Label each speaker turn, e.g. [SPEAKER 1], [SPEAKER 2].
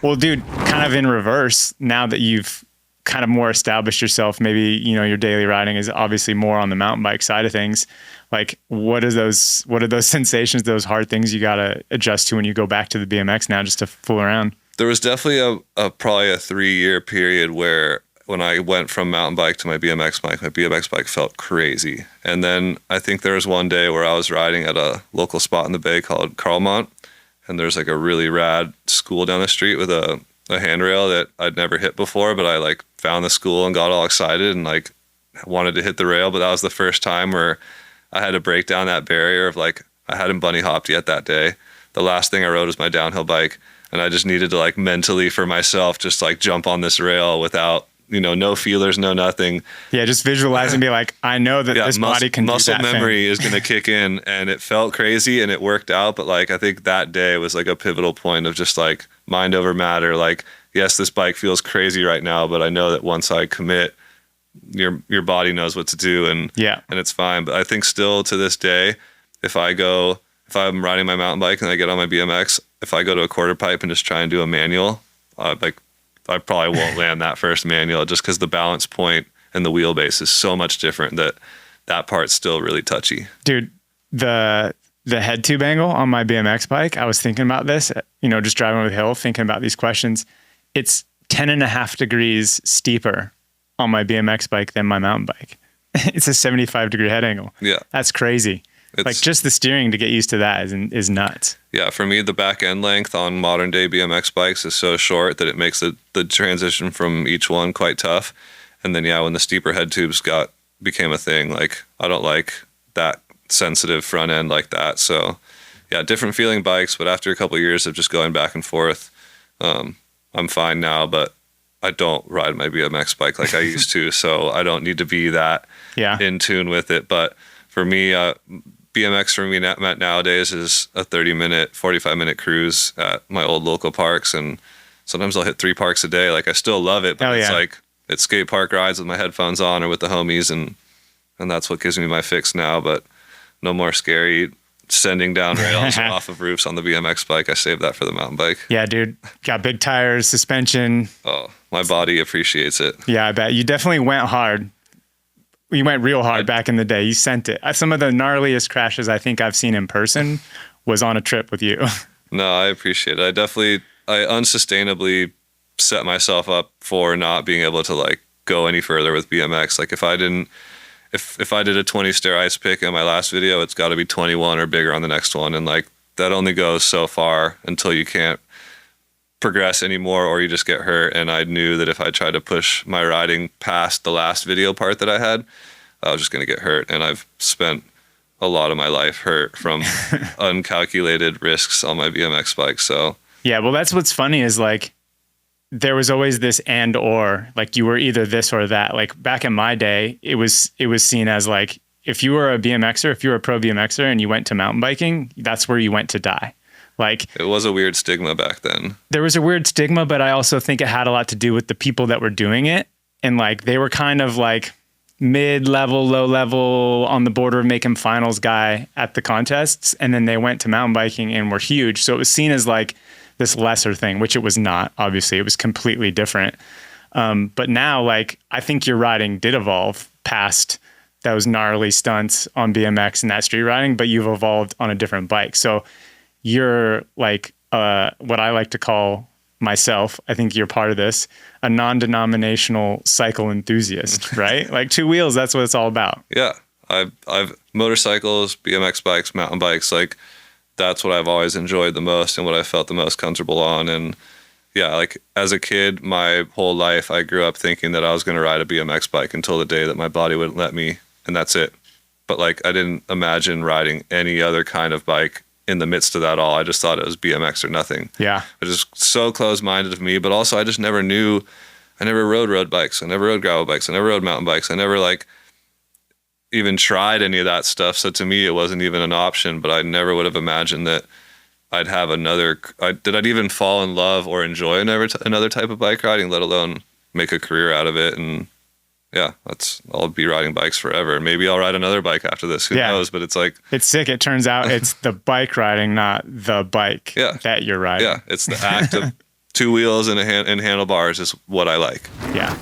[SPEAKER 1] Well, dude, kind of in reverse, now that you've kind of more established yourself, maybe, you know, your daily riding is obviously more on the mountain bike side of things. Like, what are those sensations, those hard things you got to adjust to when you go back to the BMX now just to fool around?
[SPEAKER 2] There was definitely probably a 3-year period where when I went from mountain bike to my BMX bike felt crazy. And then I think there was one day where I was riding at a local spot in the Bay called Carlmont, and there's like a really rad school down the street with a handrail that I'd never hit before, but I like found the school and got all excited and like wanted to hit the rail. But that was the first time where I had to break down that barrier of like, I hadn't bunny hopped yet that day. The last thing I rode was my downhill bike, and I just needed to like mentally for myself just like jump on this rail without, you know, no feelers, no nothing.
[SPEAKER 1] Yeah, just visualize and be like, I know that this body can do that
[SPEAKER 2] muscle memory
[SPEAKER 1] thing.
[SPEAKER 2] is going to kick in, and it felt crazy and it worked out. But like, I think that day was like a pivotal point of just like mind over matter. Like, yes, this bike feels crazy right now, but I know that once I commit, your body knows what to do, and it's fine. But I think still to this day, if I'm riding my mountain bike and I get on my BMX, if I go to a quarter pipe and just try and do a manual, I probably won't land that first manual just because the balance point and the wheelbase is so much different that part's still really touchy.
[SPEAKER 1] Dude, the head tube angle on my BMX bike, I was thinking about this, you know, just driving over the hill, thinking about these questions. It's 10.5 degrees steeper on my BMX bike than my mountain bike. It's a 75-degree head angle.
[SPEAKER 2] Yeah.
[SPEAKER 1] That's crazy. Like just the steering to get used to that is nuts.
[SPEAKER 2] Yeah, for me, the back end length on modern day BMX bikes is so short that it makes the transition from each one quite tough. And then, when the steeper head tubes became a thing, like I don't like that sensitive front end like that. So yeah, different feeling bikes, but after a couple of years of just going back and forth, I'm fine now, but I don't ride my BMX bike like I used to. So I don't need to be that in tune with it. But for me, BMX for me nowadays is a 30-minute, 45-minute cruise at my old local parks, and sometimes I'll hit 3 parks a day. Like I still love it, but it's like it's skate park rides with my headphones on or with the homies, and that's what gives me my fix now. But no more scary sending down rails off of roofs on the BMX bike. I saved that for the mountain bike. Yeah,
[SPEAKER 1] dude, got big tires, suspension.
[SPEAKER 2] Oh, my body appreciates it.
[SPEAKER 1] Yeah, I bet you definitely went hard. You went real hard back in the day. You sent it. Some of the gnarliest crashes I think I've seen in person was on a trip with you.
[SPEAKER 2] No, I appreciate it. I unsustainably set myself up for not being able to like go any further with BMX. Like if I did a 20 stair ice pick in my last video, it's got to be 21 or bigger on the next one. And like that only goes so far until you can't progress anymore or you just get hurt. And I knew that if I tried to push my riding past the last video part that I had, I was just going to get hurt. And I've spent a lot of my life hurt from uncalculated risks on my BMX bike. So
[SPEAKER 1] yeah, well, that's what's funny is like there was always this and or, like you were either this or that. Like back in my day, it was seen as like if you were a BMXer, if you were a pro BMXer and you went to mountain biking, that's where you went to die. Like
[SPEAKER 2] it was a weird stigma back then.
[SPEAKER 1] There was a weird stigma, but I also think it had a lot to do with the people that were doing it. And like, they were kind of like mid-level, low-level, on the border of making finals guy at the contests. And then they went to mountain biking and were huge. So it was seen as like this lesser thing, which it was not, obviously. It was completely different. But now, like, I think your riding did evolve past those gnarly stunts on BMX and that street riding, but you've evolved on a different bike. So you're like what I like to call myself, I think you're part of this, a non-denominational cycle enthusiast, right? Like 2 wheels, that's what it's all about.
[SPEAKER 2] Yeah. I've motorcycles, BMX bikes, mountain bikes, like that's what I've always enjoyed the most and what I felt the most comfortable on. And yeah, like as a kid, my whole life, I grew up thinking that I was going to ride a BMX bike until the day that my body wouldn't let me, and that's it. But like, I didn't imagine riding any other kind of bike in the midst of that all. I just thought it was BMX or nothing.
[SPEAKER 1] Yeah.
[SPEAKER 2] It was just so close-minded of me, but also I just never knew, I never rode road bikes. I never rode gravel bikes. I never rode mountain bikes. I never like even tried any of that stuff. So to me, it wasn't even an option, but I never would have imagined that I'd have I'd even fall in love or enjoy another type of bike riding, let alone make a career out of it. And yeah, I'll be riding bikes forever. Maybe I'll ride another bike after this. Who knows? But it's like,
[SPEAKER 1] it's sick. It turns out it's the bike riding, not the bike that you're riding.
[SPEAKER 2] Yeah. It's the act of 2 wheels and handlebars is what I like.
[SPEAKER 1] Yeah.